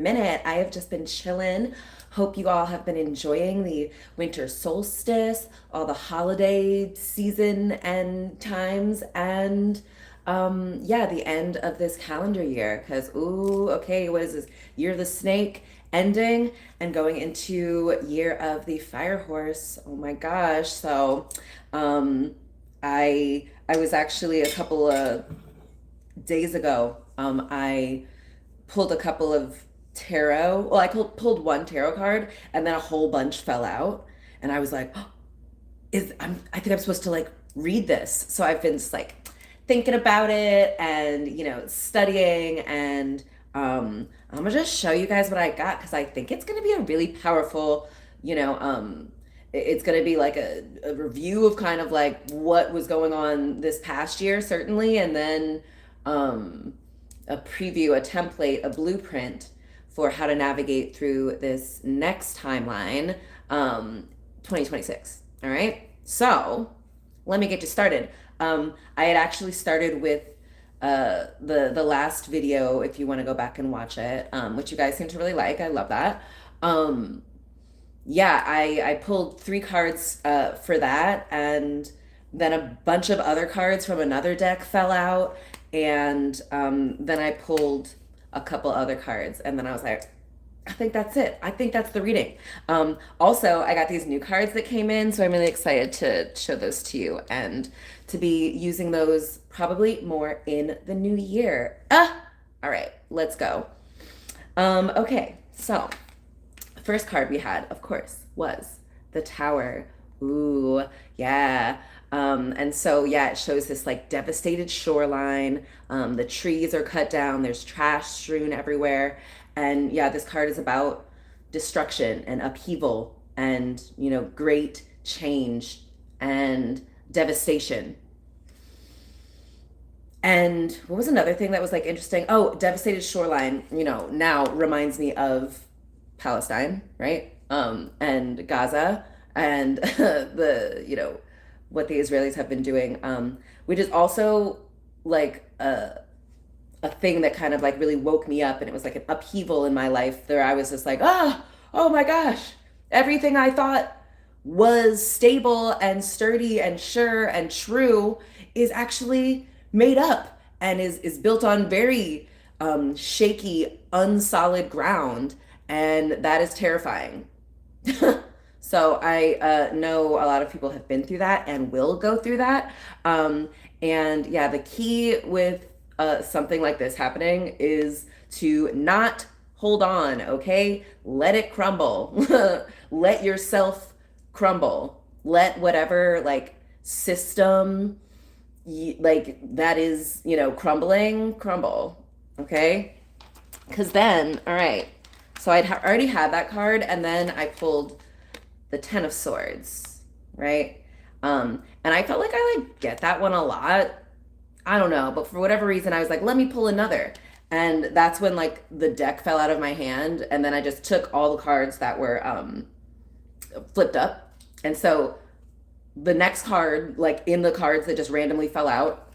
minute. I have just been chilling. Hope you all have been enjoying the winter solstice, all the holiday season and times, and yeah, the end of this calendar year. Because, ooh, okay, what is this? Year of the snake ending and going into year of the fire horse. Oh my gosh. So, um, I was actually a couple of days ago, I pulled a couple of tarot. Well, I pulled one tarot card, and then a whole bunch fell out, and I was like, oh, I think I'm supposed to like read this. So I've been just like thinking about it and studying, and I'm gonna just show you guys what I got because I think it's gonna be a really powerful, you know, it's going to be like a review of kind of like what was going on this past year, certainly, and then um, a preview, a template, a blueprint for how to navigate through this next timeline, 2026. All right. So let me get you started. I had actually started with the last video, if you want to go back and watch it, which you guys seem to really like. I love that. Um, yeah, I pulled three cards for that, and then a bunch of other cards from another deck fell out, and then I pulled a couple other cards, and then I was like, I think that's it. I think that's the reading. Also, I got these new cards that came in, so I'm really excited to show those to you and to be using those probably more in the new year. All right, let's go. Okay, so first card we had, of course, was the Tower. Ooh, yeah. And so, yeah, it shows this like devastated shoreline. The trees are cut down, there's trash strewn everywhere. And yeah, this card is about destruction and upheaval and, great change and devastation. And what was another thing that was like interesting? Oh, devastated shoreline, now reminds me of Palestine, right? And Gaza and what the Israelis have been doing, which is also like a thing that kind of like really woke me up, and it was like an upheaval in my life where I was just like, oh my gosh, everything I thought was stable and sturdy and sure and true is actually made up and is built on very shaky, unsolid ground, and that is terrifying. So I know a lot of people have been through that and will go through that. And yeah, the key with something like this happening is to not hold on, okay? Let it crumble. Let yourself crumble. Let whatever like system like that is, crumbling, crumble, okay? Because then, all right, so already had that card, and then I pulled the Ten of Swords, right? And I felt like I like get that one a lot. I don't know, but for whatever reason, I was like, let me pull another. And that's when like the deck fell out of my hand, and then I just took all the cards that were flipped up. And so the next card, like in the cards that just randomly fell out,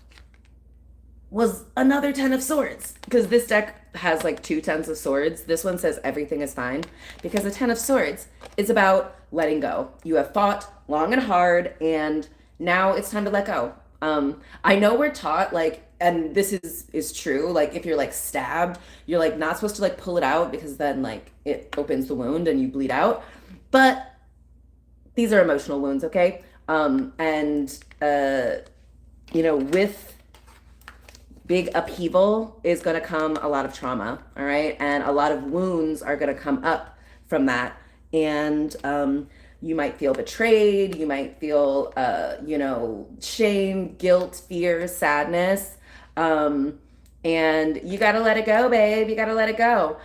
was another Ten of Swords. Because this deck has like two Tens of Swords. This one says everything is fine. Because the Ten of Swords is about letting go. You have fought long and hard, and now it's time to let go. I know we're taught like, and this is true, like if you're like stabbed, you're like not supposed to like pull it out because then like it opens the wound and you bleed out. But these are emotional wounds, okay? And with big upheaval is going to come a lot of trauma, all right? And a lot of wounds are going to come up from that. And you might feel betrayed. You might feel, shame, guilt, fear, sadness. And you got to let it go, babe. You got to let it go.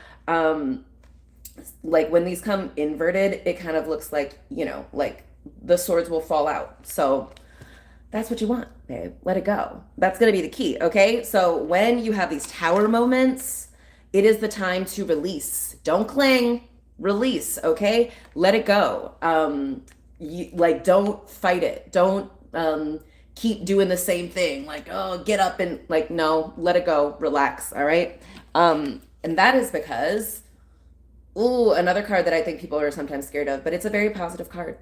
Like when these come inverted, it kind of looks like, like the swords will fall out. So that's what you want, babe. Let it go. That's going to be the key, okay? So when you have these tower moments, it is the time to release. Don't cling, release, okay? Let it go. Don't fight it. Don't keep doing the same thing. Like, oh, get up and like, no, let it go, relax, all right? And that is because Ooh, another card that I think people are sometimes scared of, but it's a very positive card.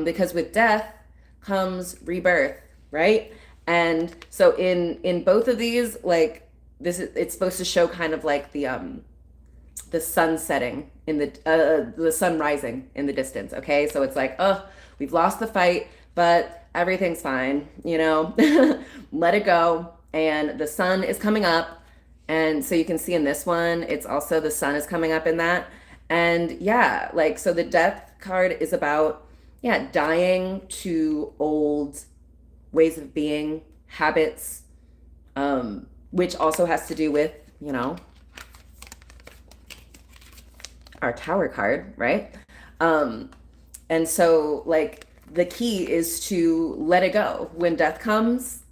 Because with death comes rebirth, right? And so in both of these, like this is it's supposed to show kind of like the sun setting in the sun rising in the distance. Okay, so it's like, oh, we've lost the fight, but everything's fine. Let it go, and the sun is coming up, and so you can see in this one, it's also the sun is coming up in that, and yeah, like so the death card is about yeah dying to old ways of being, habits, which also has to do with you know our tower card, right? Um, and so, like, the key is to let it go. When death comes,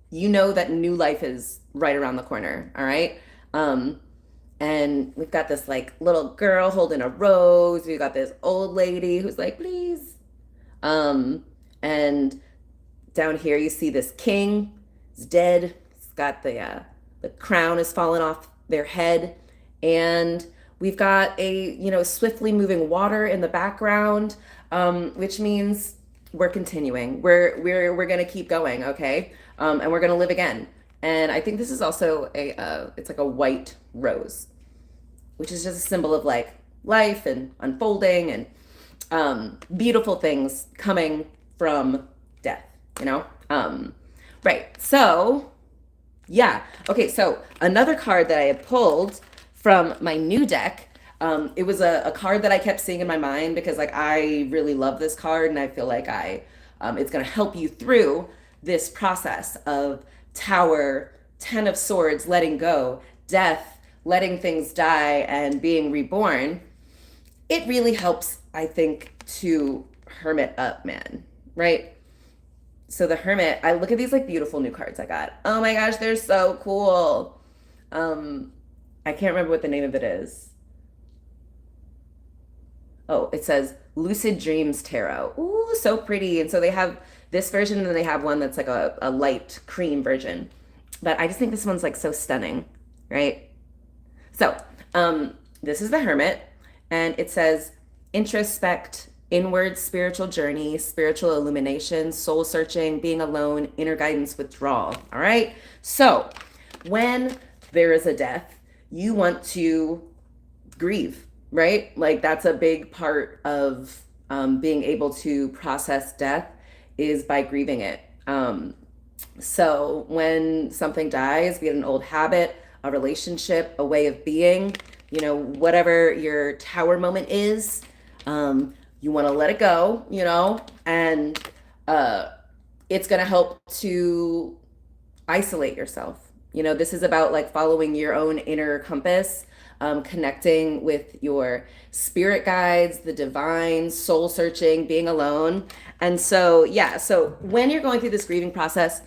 you know that new life is right around the corner, all right? Um, and we've got this, like, little girl holding a rose. We've got this old lady who's like, please. And down here, you see this king. He's dead. He's got the crown is fallen off their head. And we've got swiftly moving water in the background, which means we're continuing. We're gonna keep going, okay? And we're gonna live again. And I think this is also it's like a white rose, which is just a symbol of like life and unfolding and beautiful things coming from death, you know? Right. So, yeah. Okay, so another card that I had pulled from my new deck. It was a card that I kept seeing in my mind because like I really love this card and I feel like it's gonna help you through this process of Tower, Ten of Swords, letting go, death, letting things die, and being reborn. It really helps, I think, to hermit up, man, right? So the hermit, I look at these like beautiful new cards I got. Oh my gosh, they're so cool. Um, I can't remember what the name of it is. Oh, it says Lucid Dreams Tarot. Ooh, so pretty. And so they have this version and then they have one that's like a light cream version. But I just think this one's like so stunning, right? So, this is the Hermit, and it says introspect, inward spiritual journey, spiritual illumination, soul searching, being alone, inner guidance, withdrawal. All right. So, when there is a death, you want to grieve, right? Like that's a big part of being able to process death is by grieving it. So when something dies, be it an old habit, a relationship, a way of being, whatever your tower moment is, you want to let it go, and it's going to help to isolate yourself. This is about like following your own inner compass, connecting with your spirit guides, the divine, soul searching, being alone. And so, yeah, so when you're going through this grieving process,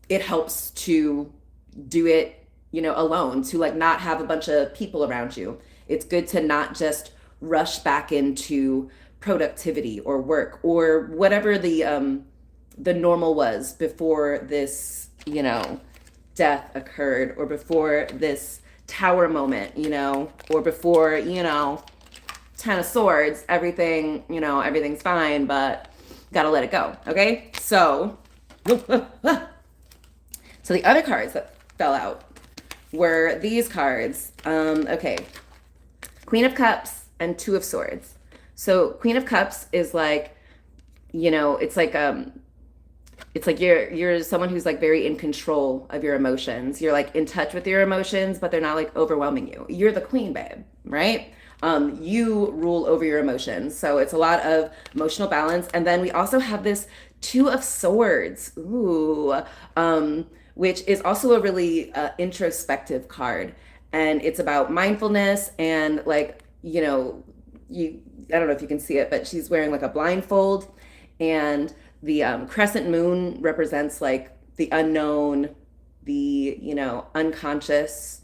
it helps to do it, alone, to like not have a bunch of people around you. It's good to not just rush back into productivity or work or whatever the normal was before this, death occurred or before this tower moment, or before, Ten of Swords, everything, everything's fine, but gotta let it go. Okay. So, so the other cards that fell out were these cards. Okay. Queen of Cups and Two of Swords. So Queen of Cups is like, it's like you're someone who's like very in control of your emotions. You're like in touch with your emotions, but they're not like overwhelming you. You're the queen, babe, right? You rule over your emotions. So it's a lot of emotional balance. And then we also have this Two of Swords, which is also a really introspective card. And it's about mindfulness and like, I don't know if you can see it, but she's wearing like a blindfold, and the crescent moon represents like the unknown, the unconscious,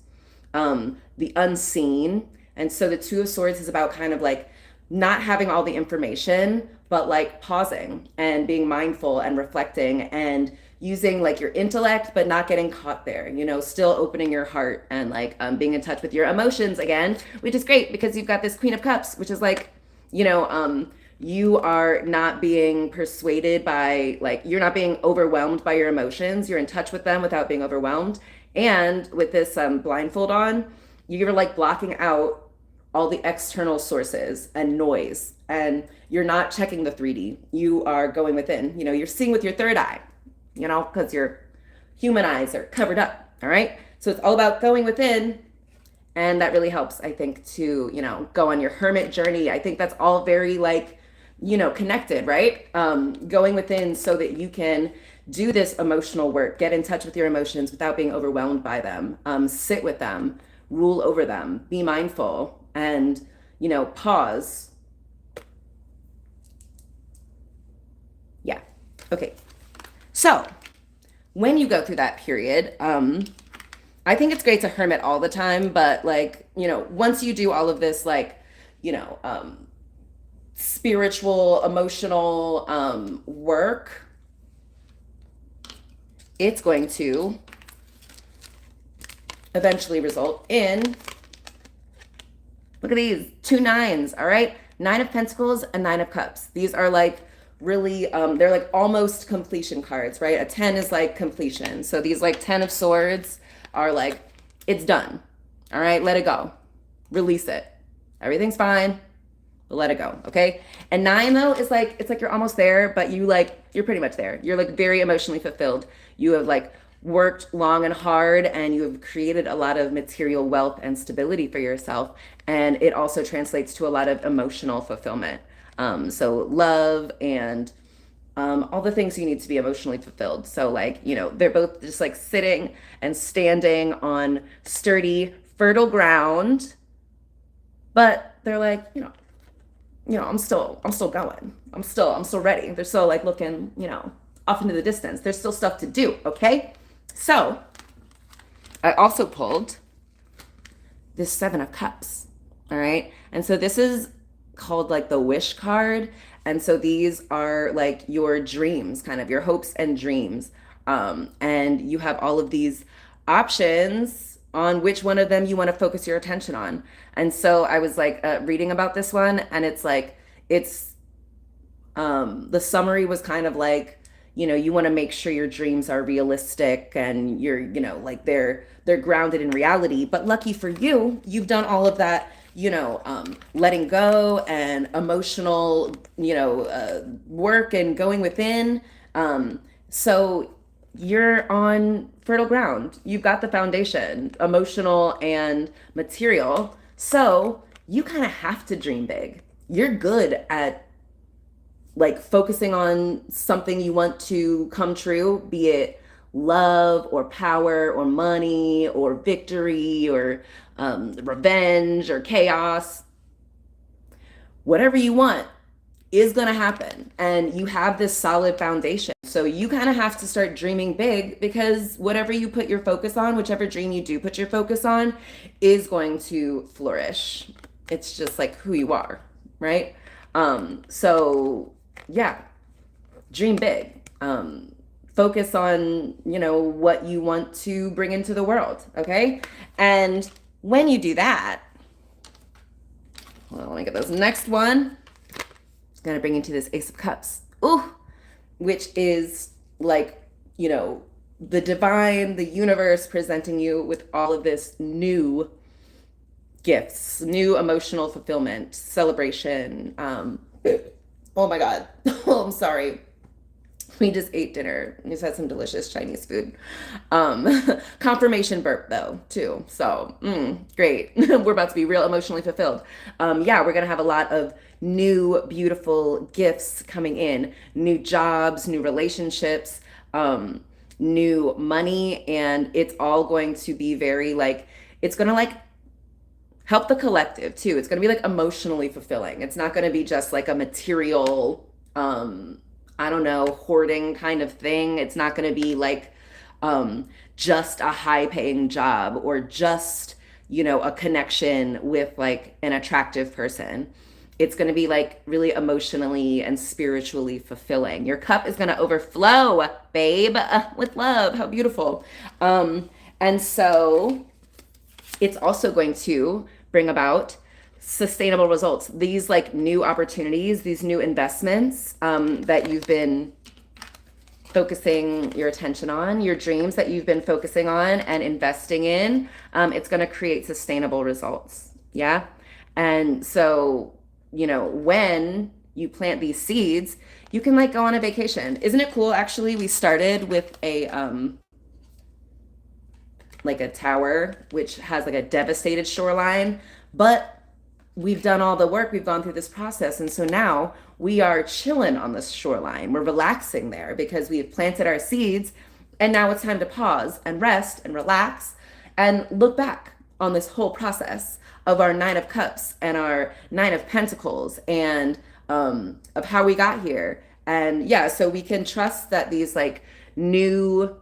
the unseen. And so the Two of Swords is about kind of like not having all the information, but like pausing and being mindful and reflecting and using like your intellect, but not getting caught there, still opening your heart and like being in touch with your emotions again, which is great because you've got this Queen of Cups, which is like, you are not being persuaded by, like, you're not being overwhelmed by your emotions. You're in touch with them without being overwhelmed. And with this blindfold on, you're like blocking out all the external sources and noise. And you're not checking the 3D. You are going within. You're seeing with your third eye, because your human eyes are covered up. All right. So it's all about going within. And that really helps, I think, to, go on your hermit journey. I think that's all very like, connected, right? Going within so that you can do this emotional work, get in touch with your emotions without being overwhelmed by them, sit with them, rule over them, be mindful, and, pause. Yeah. Okay. So when you go through that period, I think it's great to hermit all the time, but like, once you do all of this, like, spiritual, emotional work, it's going to eventually result in, look at these, 2 9s, all right? 9 of Pentacles and 9 of Cups. These are like really, they're like almost completion cards, right? A 10 is like completion. So these like 10 of Swords are like, it's done. All right, let it go. Release it. Everything's fine. Let it go, okay? And 9 though is like, it's like you're almost there, but you're pretty much there. You're like very emotionally fulfilled. You have like worked long and hard, and you have created a lot of material wealth and stability for yourself. And it also translates to a lot of emotional fulfillment. So love and all the things you need to be emotionally fulfilled. So like, they're both just like sitting and standing on sturdy, fertile ground, but they're like, I'm still going. I'm still ready. They're still like looking, off into the distance. There's still stuff to do. Okay. So I also pulled this 7 of Cups. All right. And so this is called like the wish card. And so these are like your dreams, kind of your hopes and dreams. And you have all of these options on which one of them you want to focus your attention on. And so I was like reading about this one, and it's like, the summary was kind of like, you want to make sure your dreams are realistic and you're, like they're grounded in reality. But lucky for you, you've done all of that, letting go and emotional, work and going within. So you're on fertile ground. You've got the foundation, emotional and material. So you kind of have to dream big. You're good at like focusing on something you want to come true, be it love or power or money or victory or revenge or chaos. Whatever you want is going to happen, and you have this solid foundation. So you kind of have to start dreaming big, because whatever you put your focus on, whichever dream you do put your focus on, is going to flourish. It's just like who you are, right? So yeah, dream big. Focus on, what you want to bring into the world, okay? And when you do that, well, let me get this next one. It's gonna bring you to this Ace of Cups. Ooh, which is like, the divine, the universe presenting you with all of this new gifts, new emotional fulfillment, celebration. Oh my God. Oh, I'm sorry. We just ate dinner. We just had some delicious Chinese food. Confirmation burp though, too. So, great. We're about to be real emotionally fulfilled. Yeah, we're going to have a lot of new, beautiful gifts coming in, new jobs, new relationships, new money. And it's all going to be very like, it's going to like help the collective too. It's going to be like emotionally fulfilling. It's not going to be just like a material, I don't know, hoarding kind of thing. It's not going to be like just a high paying job or just, a connection with like an attractive person. It's going to be like really emotionally and spiritually fulfilling. Your cup is going to overflow, babe, with love. How beautiful. And so it's also going to bring about sustainable results. These like new opportunities, these new investments that you've been focusing your attention on, your dreams that you've been focusing on and investing in, it's going to create sustainable results. Yeah. And so, when you plant these seeds, you can like go on a vacation. Isn't it cool? Actually, we started with a like a tower, which has like a devastated shoreline, but we've done all the work. We've gone through this process. And so now we are chilling on this shoreline. We're relaxing there because we have planted our seeds. And now it's time to pause and rest and relax and look back on this whole process of our Nine of Cups and our Nine of Pentacles and of how we got here. And yeah, so we can trust that these like new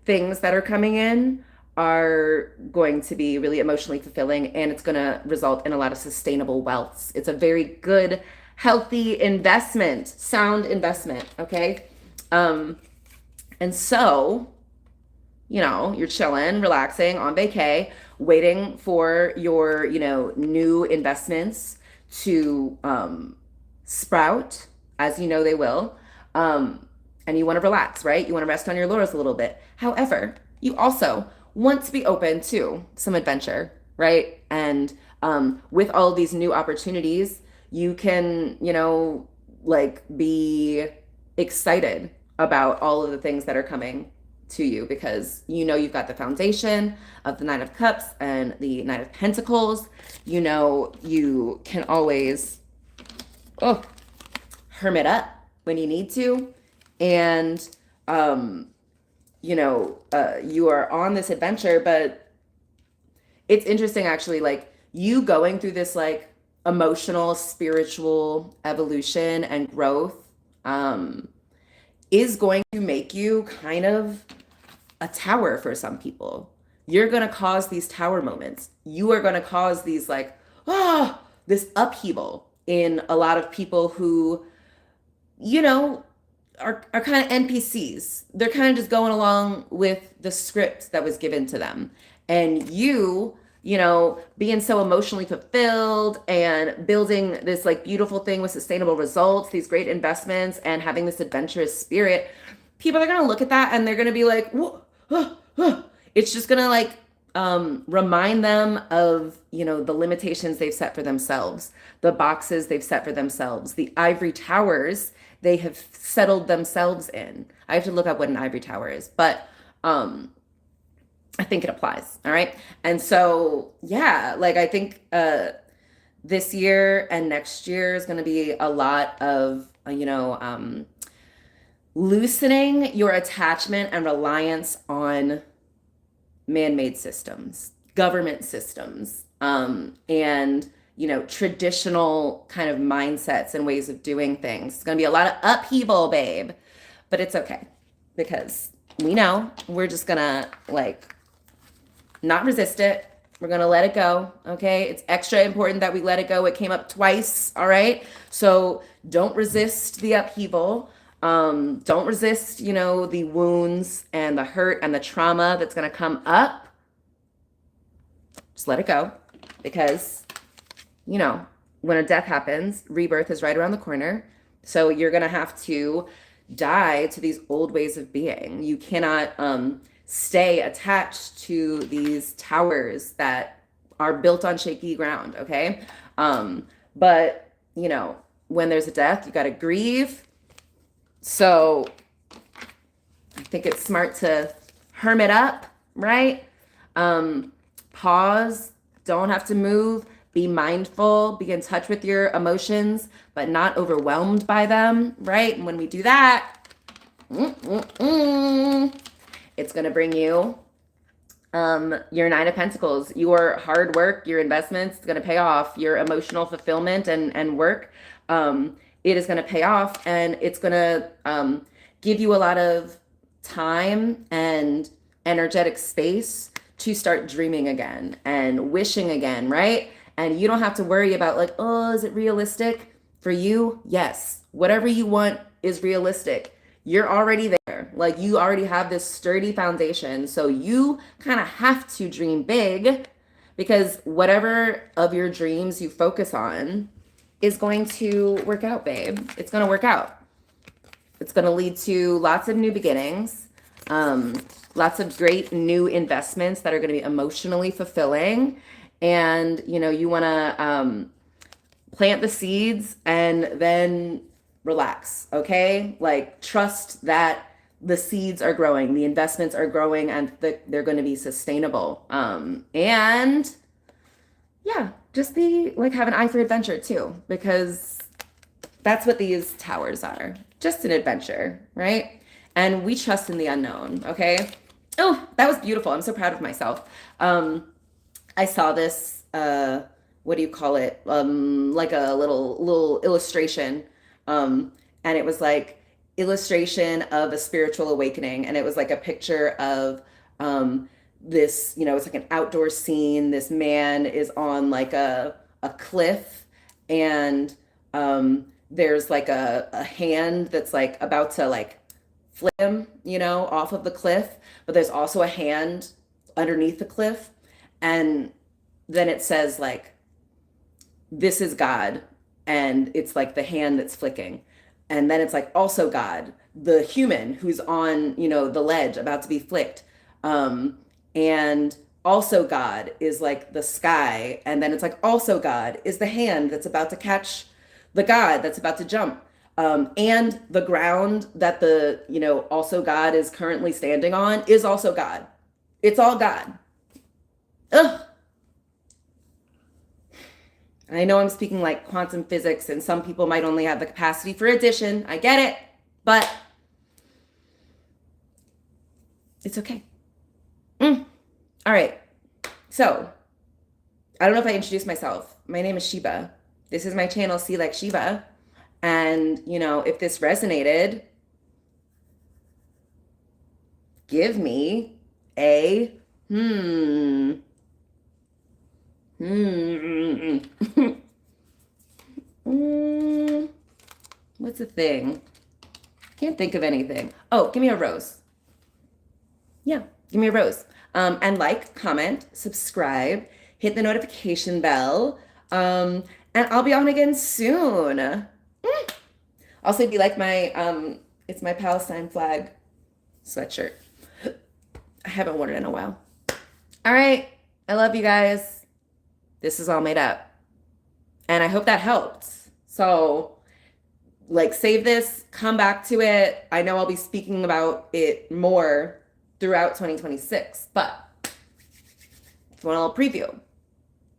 things that are coming in are going to be really emotionally fulfilling, and it's going to result in a lot of sustainable wealth. It's a very good, healthy investment, sound investment. Okay. And so, you're chilling, relaxing on vacay, waiting for your, new investments to sprout, as they will. And you want to relax, right? You want to rest on your laurels a little bit. However, you also want to be open to some adventure, right? And with all of these new opportunities, you can, like be excited about all of the things that are coming to you because you've got the foundation of the Nine of Cups and the Nine of Pentacles. You can always hermit up when you need to, and you are on this adventure. But it's interesting actually, like you going through this like emotional, spiritual evolution and growth is going to make you kind of a tower for some people. You're going to cause these tower moments. You are going to cause these like, this upheaval in a lot of people who, are kind of NPCs. They're kind of just going along with the script that was given to them. And you being so emotionally fulfilled and building this like beautiful thing with sustainable results, these great investments, and having this adventurous spirit, people are going to look at that and they're going to be like, whoa, it's just going to like remind them of, the limitations they've set for themselves, the boxes they've set for themselves, the ivory towers they have settled themselves in. I have to look up what an ivory tower is, but I think it applies. All right. And so, yeah, like I think this year and next year is going to be a lot of, loosening your attachment and reliance on man-made systems, government systems, and traditional kind of mindsets and ways of doing things. It's going to be a lot of upheaval, babe, but it's okay because we know we're just going to like not resist it. We're going to let it go. Okay. It's extra important that we let it go. It came up twice. All right. So don't resist the upheaval. Don't resist, the wounds and the hurt and the trauma that's going to come up. Just let it go because, when a death happens, rebirth is right around the corner. So you're going to have to die to these old ways of being. You cannot stay attached to these towers that are built on shaky ground. Okay. But, when there's a death, you got to grieve. So I think it's smart to hermit up, right? Pause, don't have to move, be mindful, be in touch with your emotions, but not overwhelmed by them, right? And when we do that, it's going to bring you your Nine of Pentacles, your hard work, your investments. It's going to pay off. Your emotional fulfillment and work, it is going to pay off, and it's going to give you a lot of time and energetic space to start dreaming again and wishing again, right? And you don't have to worry about like, oh, is it realistic? For you, yes. Whatever you want is realistic. You're already there. Like you already have this sturdy foundation. So you kind of have to dream big because whatever of your dreams you focus on is going to work out, babe. It's going to work out. It's going to lead to lots of new beginnings, lots of great new investments that are going to be emotionally fulfilling. And, you know, you want to plant the seeds and then relax, okay? Like trust that the seeds are growing, the investments are growing, and they're going to be sustainable. And yeah, just be like, have an eye for adventure too, because that's what these towers are. Just an adventure, right? And we trust in the unknown, okay? Oh, that was beautiful. I'm so proud of myself. I saw this, what do you call it? Like a little illustration. And it was like illustration of a spiritual awakening. And it was like a picture of this, you know, it's like an outdoor scene. This man is on like a cliff, and there's like a hand that's like about to like flip him, you know, off of the cliff, but there's also a hand underneath the cliff. And then it says like, this is God. And it's like the hand that's flicking. And then it's like also God, the human who's on, you know, the ledge about to be flicked. And also God is like the sky. And then it's like also God is the hand that's about to catch the God that's about to jump. And the ground that the, you know, also God is currently standing on is also God. It's all God. Ugh. I know I'm speaking like quantum physics, and some people might only have the capacity for addition. I get it, but it's okay. All right. So, I don't know if I introduced myself. My name is Sheba. This is my channel, See Like Sheba. And, you know, if this resonated, give me a what's a thing? Can't think of anything. Oh, give me a rose. Yeah, give me a rose. And like, comment, subscribe, hit the notification bell. And I'll be on again soon. Also, if you like my, it's my Palestine flag sweatshirt. I haven't worn it in a while. All right. I love you guys. This is all made up. And I hope that helped. So, like, save this, come back to it. I know I'll be speaking about it more throughout 2026, but if you want a little preview,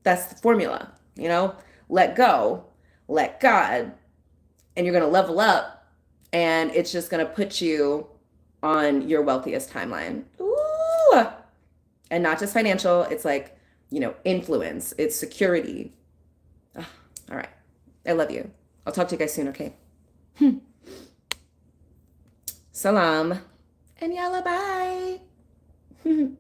that's the formula, you know? Let go, let God, and you're going to level up, and it's just going to put you on your wealthiest timeline. Ooh! And not just financial, it's like, you know, influence, it's security. All right. I love you. I'll talk to you guys soon, okay? Salam. And yalla bye.